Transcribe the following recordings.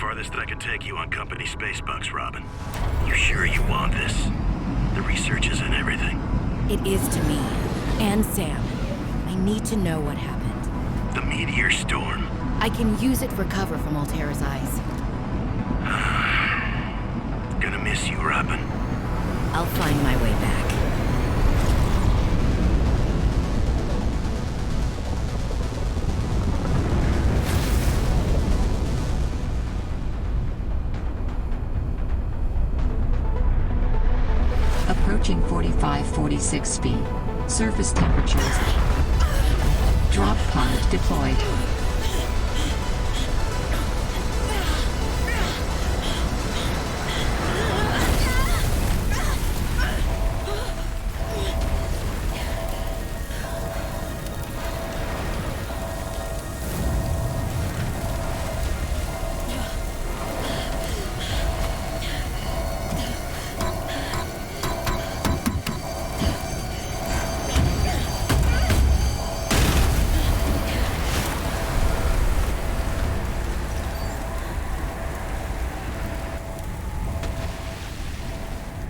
farthest I can take you on company space bucks, Robin. You sure you want this? The research is in everything. It is to me. And Sam. I need to know what happened. The meteor storm. I can use it for cover from Alterra's eyes. Gonna miss you, Robin. I'll find my way back. Approaching 45-46 speed. Surface temperatures. Drop pod deployed.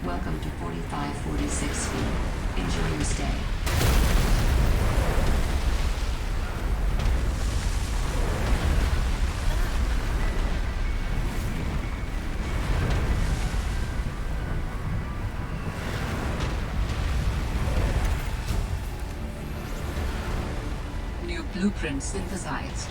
Welcome to 45-46 speed. Enjoy your stay. New blueprint synthesized.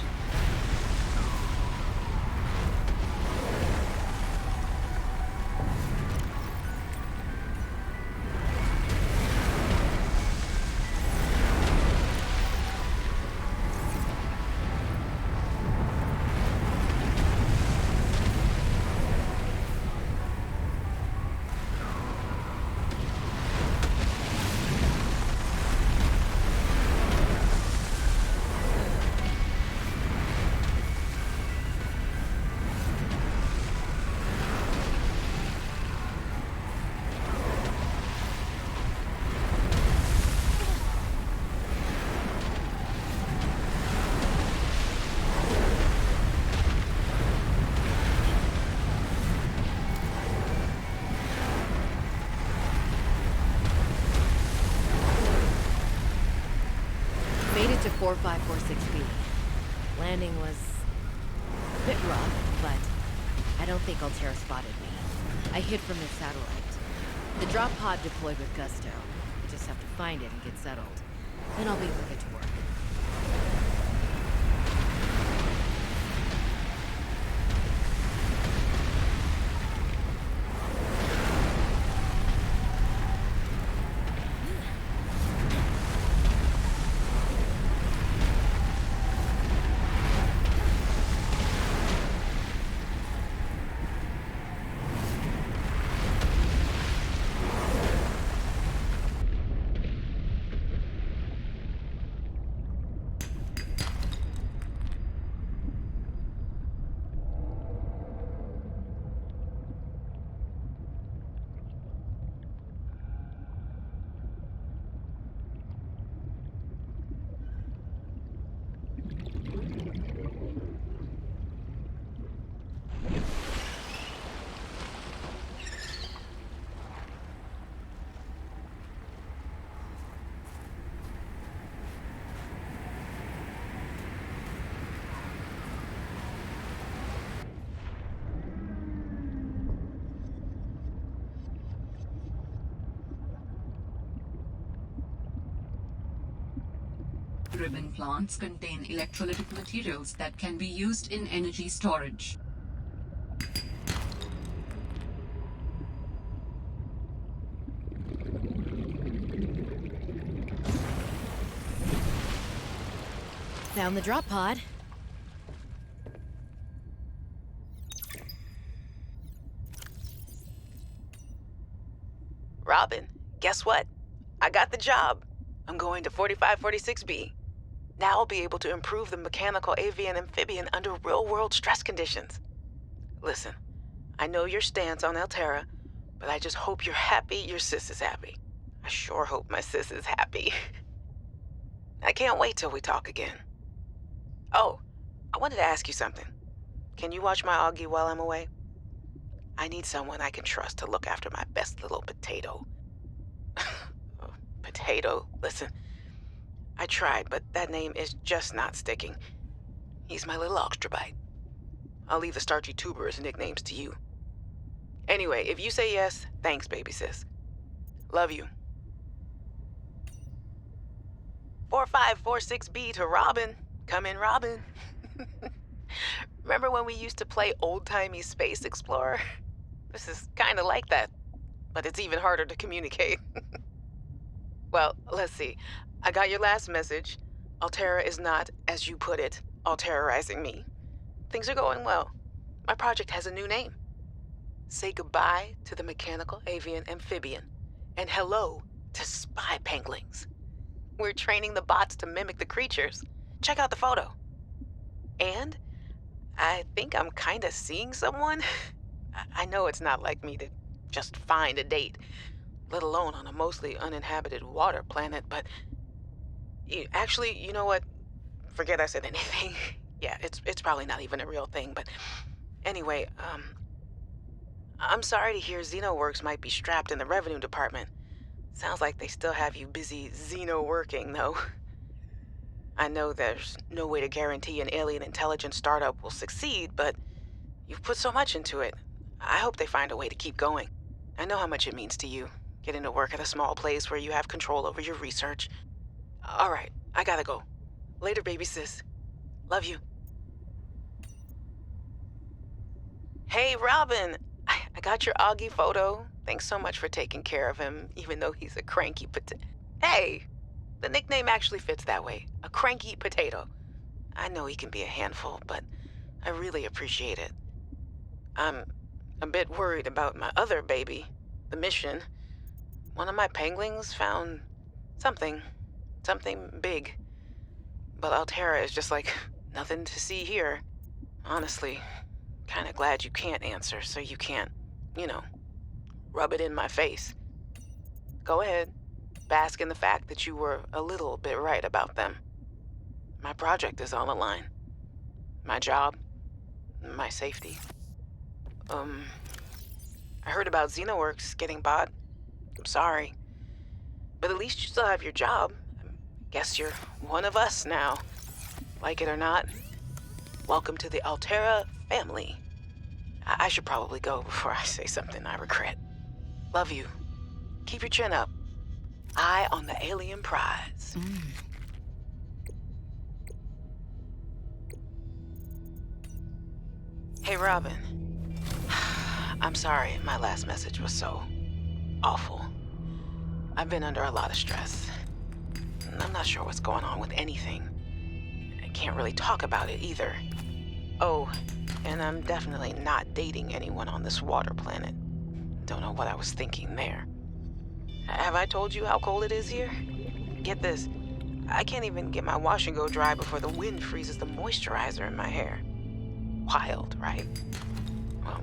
Made it to 4546B. Landing was a bit rough, but I don't think Alterra spotted me. I hid from their satellite. The drop pod deployed with gusto. I just have to find it and get settled. Then I'll be able to get to work. Ribbon plants contain electrolytic materials that can be used in energy storage. Found the drop pod. Robin, guess what? I got the job. I'm going to 4546B. Now I'll be able to improve the mechanical avian amphibian under real-world stress conditions. Listen, I know your stance on Alterra, but I just hope you're happy your sis is happy. I sure hope my sis is happy. I can't wait till we talk again. Oh, I wanted to ask you something. can you watch my Augie while I'm away? I need someone I can trust to look after my best little potato. Potato, listen. I tried, but that name is just not sticking. He's my little extrabyte. I'll leave the starchy tuberous nicknames to you. Anyway, if you say yes, thanks, baby sis. Love you. 4546B to Robin. Come in, Robin. Remember when we used to play old-timey Space Explorer? This is kind of like that, but it's even harder to communicate. Well, let's see. I got your last message. Alterra is not, as you put it, alterrorizing me. Things are going well. My project has a new name. Say goodbye to the mechanical avian amphibian, and hello to spy penguins. We're training the bots to mimic the creatures. Check out the photo. And I think I'm kind of seeing someone. I know it's not like me to just find a date, let alone on a mostly uninhabited water planet, but actually, you know what? Forget I said anything. Yeah, it's probably not even a real thing, but anyway, I'm sorry to hear XenoWorks might be strapped in the revenue department. Sounds like they still have you busy Xeno working, though. I know there's no way to guarantee an alien intelligence startup will succeed, but you've put so much into it. I hope they find a way to keep going. I know how much it means to you, getting to work at a small place where you have control over your research. All right, I gotta go. Later, baby sis. Love you. Hey, Robin. I got your Augie photo. Thanks so much for taking care of him, even though he's a cranky Hey! The nickname actually fits that way. A cranky potato. I know he can be a handful, but I really appreciate it. I'm a bit worried about my other baby, the mission. One of my penguins found something big. But Alterra is just like, nothing to see here. Honestly, kinda glad you can't answer so you can't, rub it in my face. Go ahead, bask in the fact that you were a little bit right about them. My project is on the line. My job, my safety. I heard about XenoWorks getting bought. I'm sorry. But at least you still have your job. Guess you're one of us now. Like it or not, welcome to the Alterra family. I should probably go before I say something I regret. Love you. Keep your chin up. Eye on the alien prize. Hey, Robin. I'm sorry my last message was so awful. I've been under a lot of stress. I'm not sure what's going on with anything. I can't really talk about it either. Oh, and I'm definitely not dating anyone on this water planet. Don't know what I was thinking there. Have I told you how cold it is here? Get this. I can't even get my wash and go dry before the wind freezes the moisturizer in my hair. Wild, right? Well,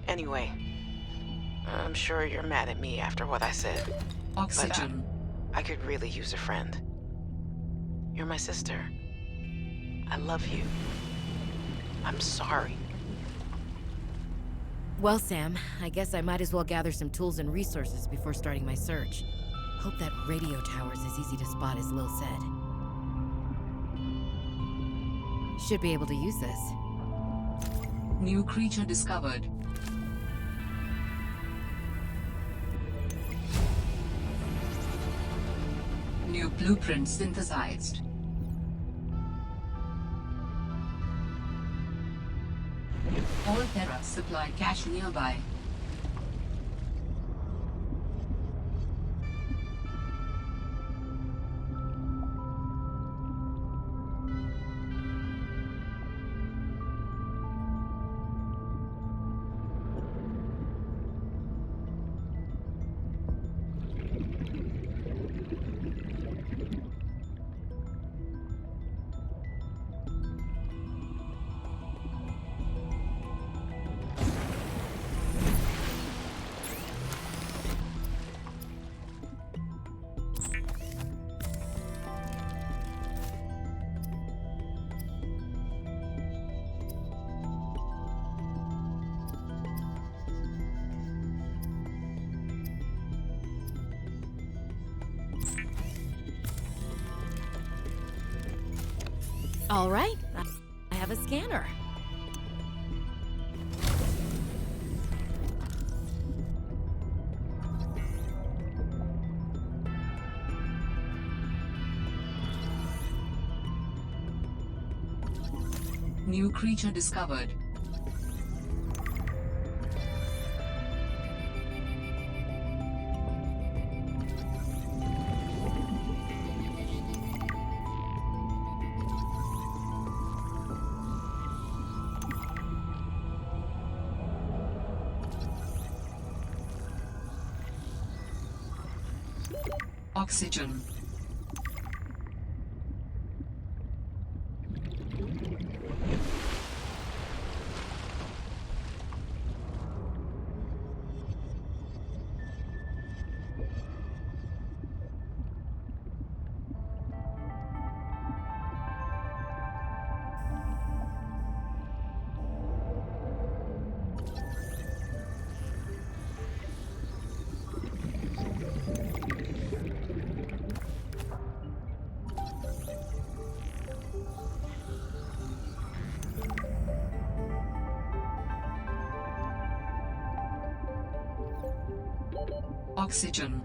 anyway, I'm sure you're mad at me after what I said. Oxygen. But I could really use a friend. You're my sister. I love you. I'm sorry. Well, Sam, I guess I might as well gather some tools and resources before starting my search. Hope that radio tower's as easy to spot as Lil said. Should be able to use this. New creature discovered. New blueprint synthesized. Alterra supply cache nearby. All right, I have a scanner. New creature discovered. Oxygen. Oxygen.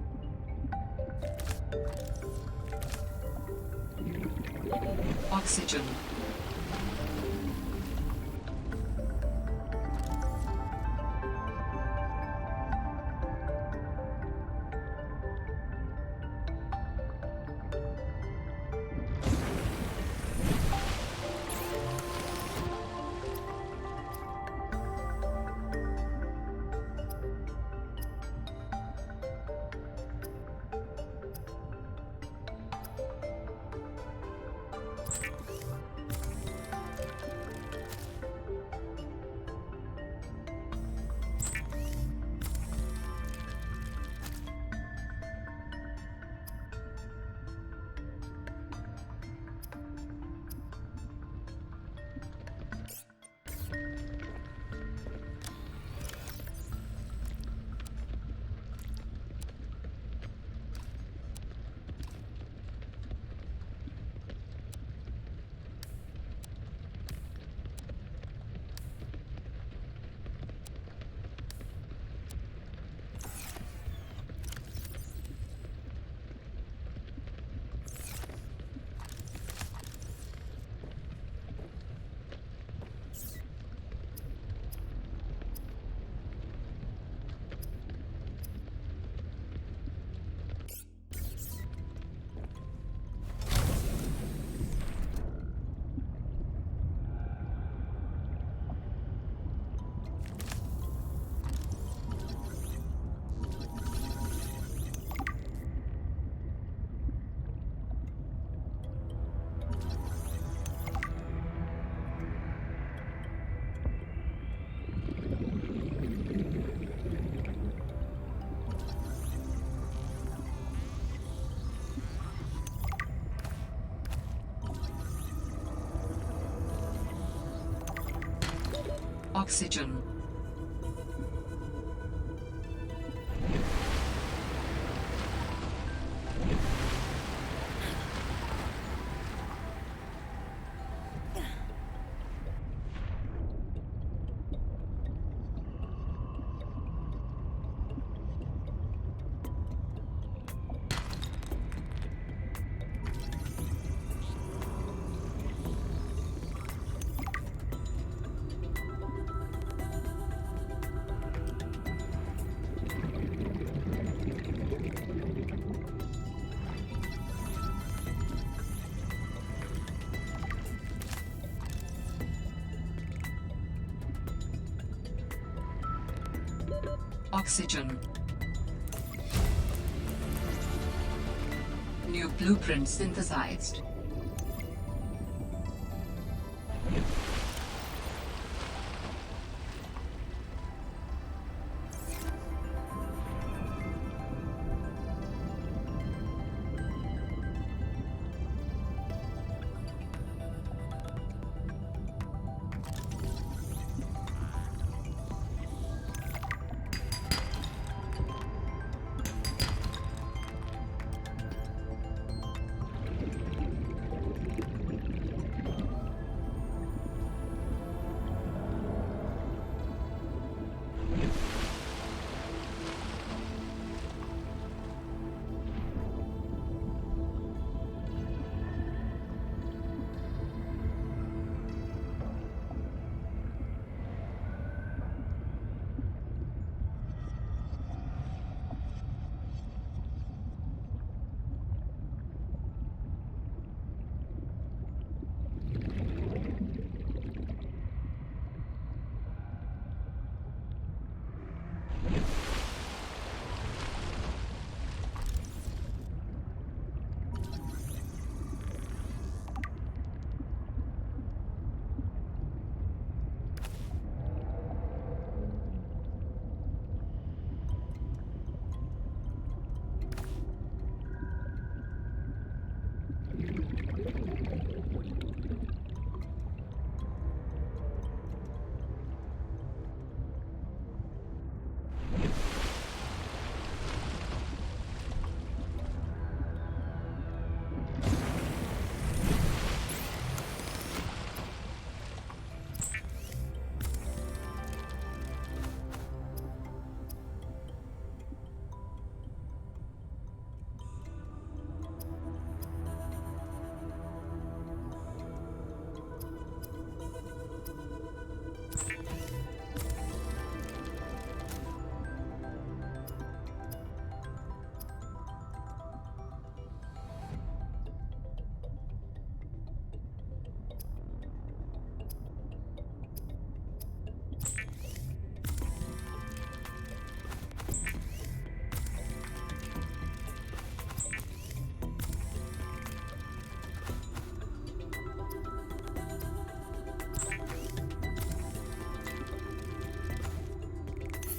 Oxygen. Oxygen. Oxygen. New blueprint synthesized.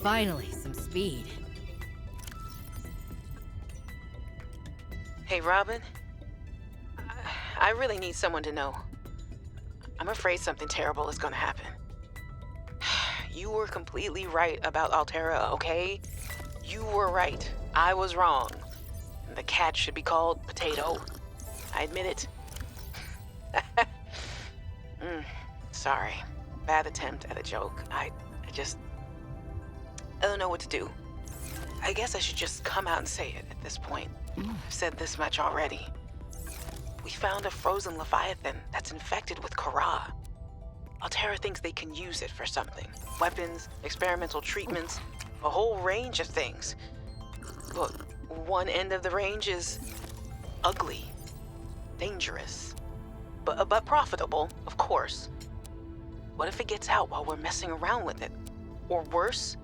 Finally, some speed. Hey, Robin. I really need someone to know. I'm afraid something terrible is gonna happen. You were completely right about Alterra, okay? You were right. I was wrong. The cat should be called Potato. I admit it. Sorry. Bad attempt at a joke. I don't know what to do. I guess I should just come out and say it at this point. I've said this much already. We found a frozen leviathan that's infected with Kara. Alterra thinks they can use it for something. Weapons, experimental treatments, a whole range of things. Look, one end of the range is ugly, dangerous, but profitable, of course. What if it gets out while we're messing around with it? Or worse,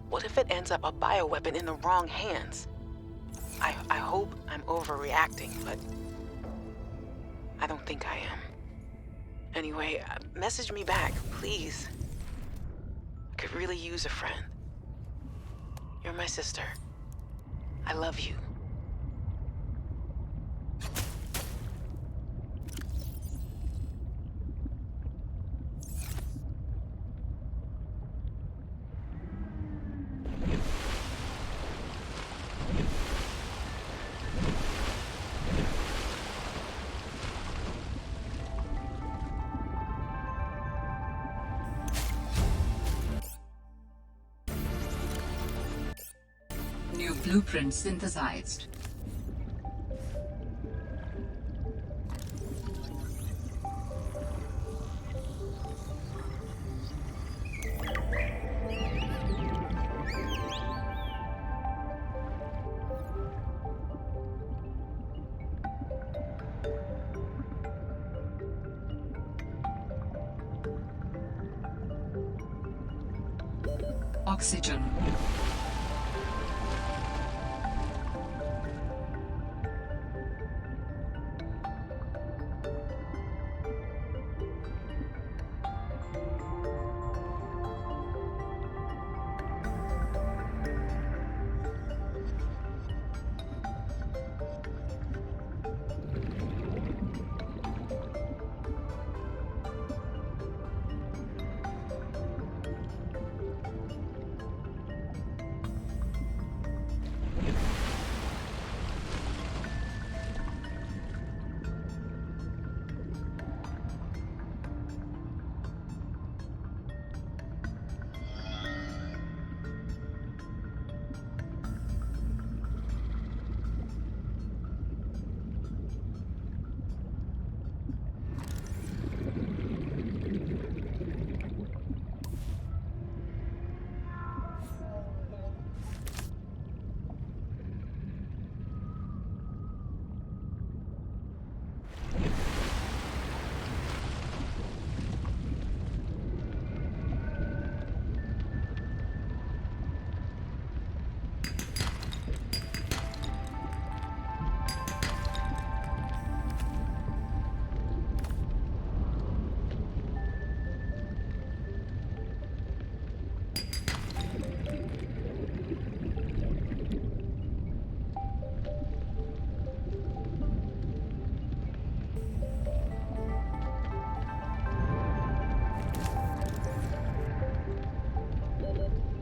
what if it ends up a bioweapon in the wrong hands? I hope I'm overreacting, but I don't think I am. Anyway, message me back, please. I could really use a friend. You're my sister. I love you. New blueprint synthesized. Oxygen.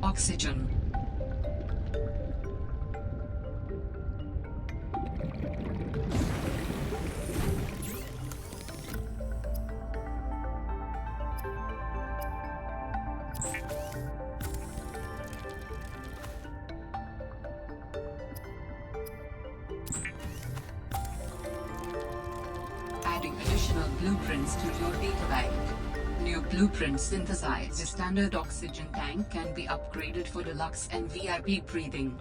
Oxygen. Adding additional blueprints to your data bank. New blueprint synthesized. The standard oxygen tank can be upgraded for deluxe and VIP breathing.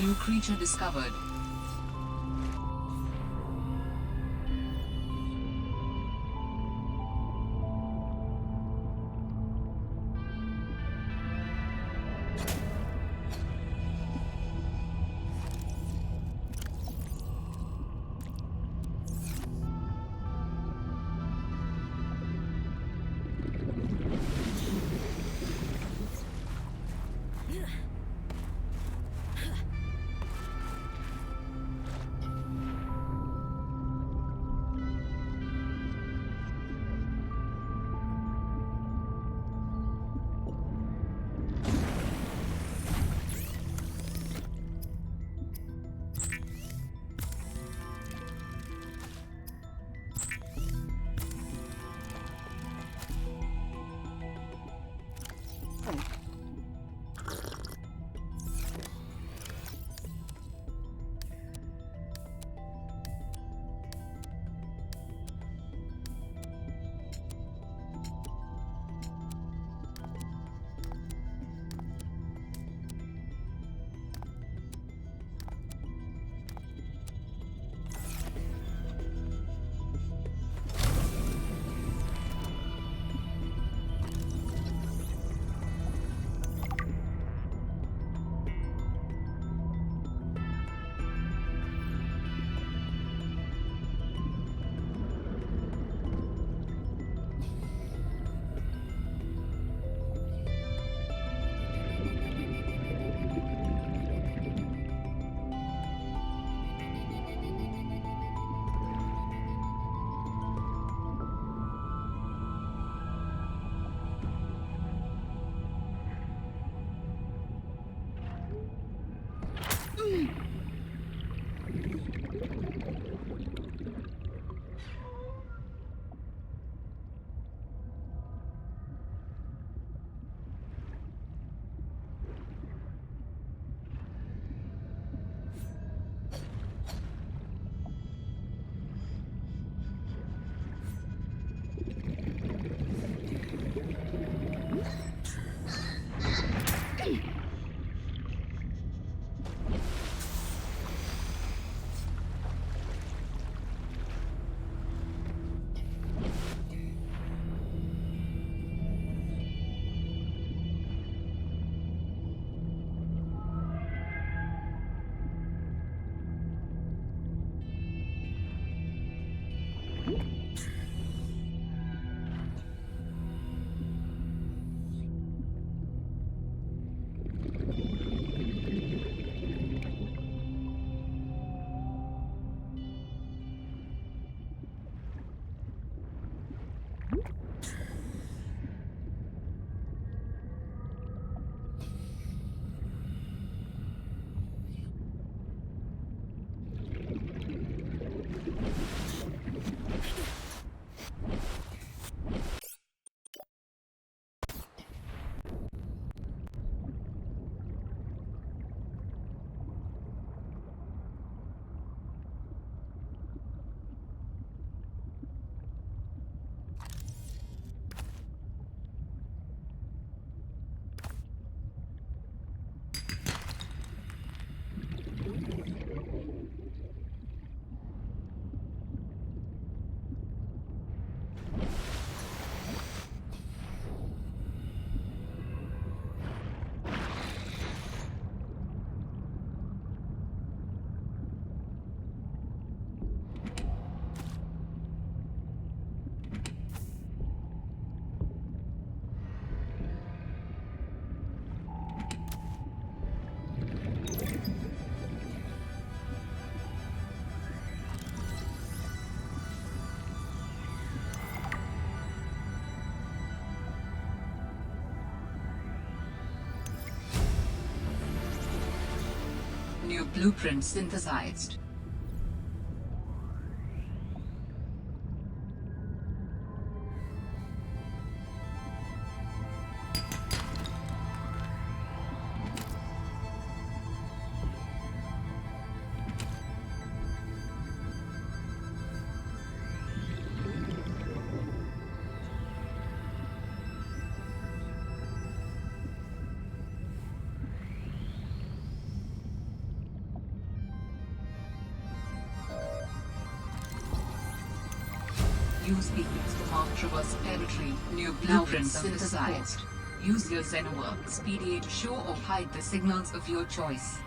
New creature discovered. New blueprint synthesized. Use beacons to mark traverse territory. New blueprints synthesized. Use your Xenowork PDA to show or hide the signals of your choice.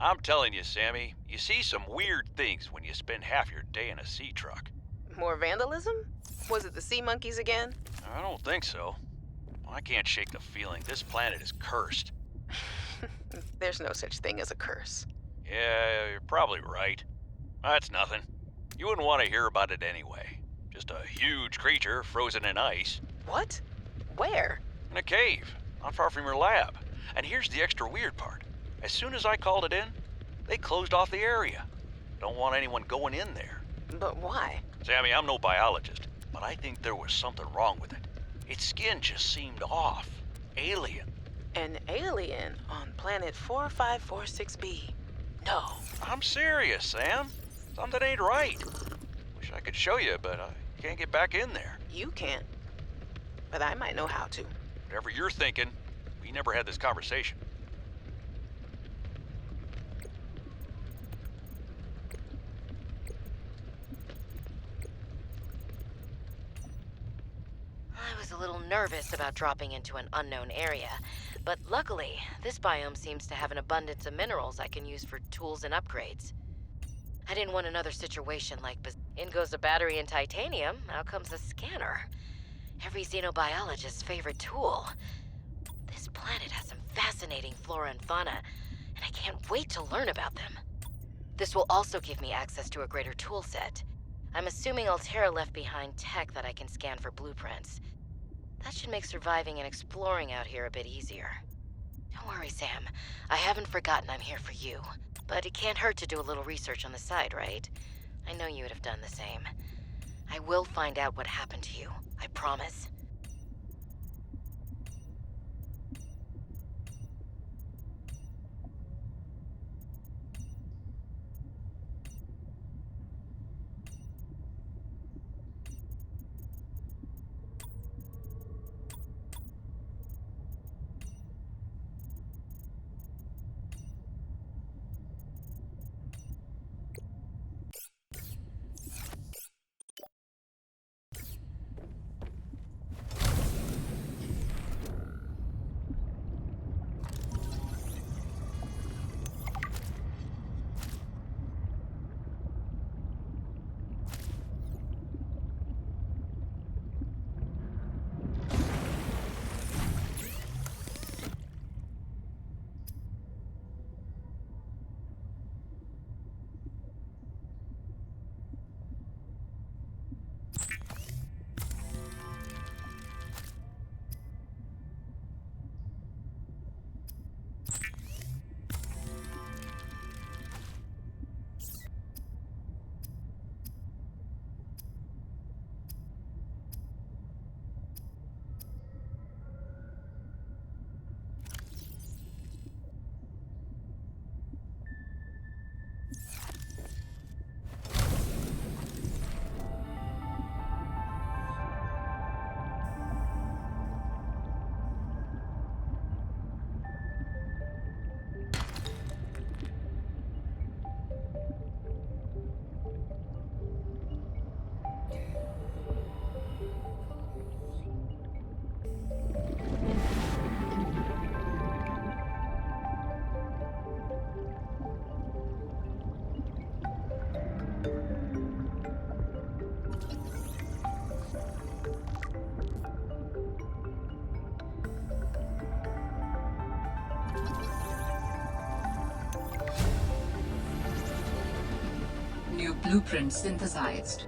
I'm telling you, Sammy, you see some weird things when you spend half your day in a sea truck. More vandalism? Was it the sea monkeys again? I don't think so. I can't shake the feeling this planet is cursed. There's no such thing as a curse. Yeah, you're probably right. That's nothing. You wouldn't want to hear about it anyway. Just a huge creature frozen in ice. What? Where? In a cave, not far from your lab. And here's the extra weird part. As soon as I called it in, they closed off the area. Don't want anyone going in there. But why? Sammy, I'm no biologist, but I think there was something wrong with it. Its skin just seemed off. Alien. An alien on planet 4546b. No. I'm serious, Sam. Something ain't right. Wish I could show you, but I can't get back in there. You can't. But I might know how to. Whatever you're thinking, we never had this conversation. I was a little nervous about dropping into an unknown area, but luckily, this biome seems to have an abundance of minerals I can use for tools and upgrades. I didn't want another situation like in goes a battery and titanium, out comes a scanner. Every xenobiologist's favorite tool. This planet has some fascinating flora and fauna, and I can't wait to learn about them. This will also give me access to a greater tool set. I'm assuming Alterra left behind tech that I can scan for blueprints. That should make surviving and exploring out here a bit easier. Don't worry, Sam. I haven't forgotten I'm here for you. But it can't hurt to do a little research on the side, right? I know you would have done the same. I will find out what happened to you. I promise. blueprint synthesized.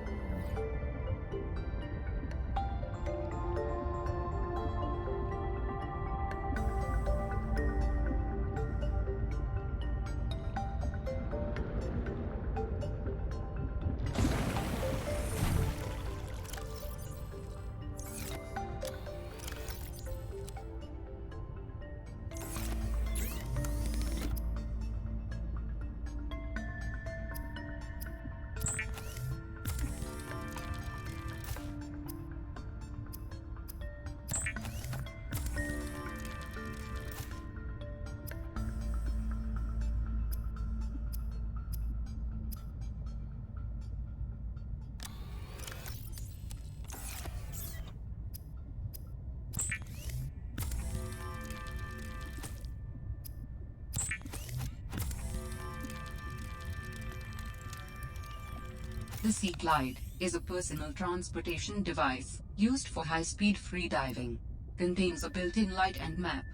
The Sea Glide is a personal transportation device used for high-speed freediving. Contains a built-in light and map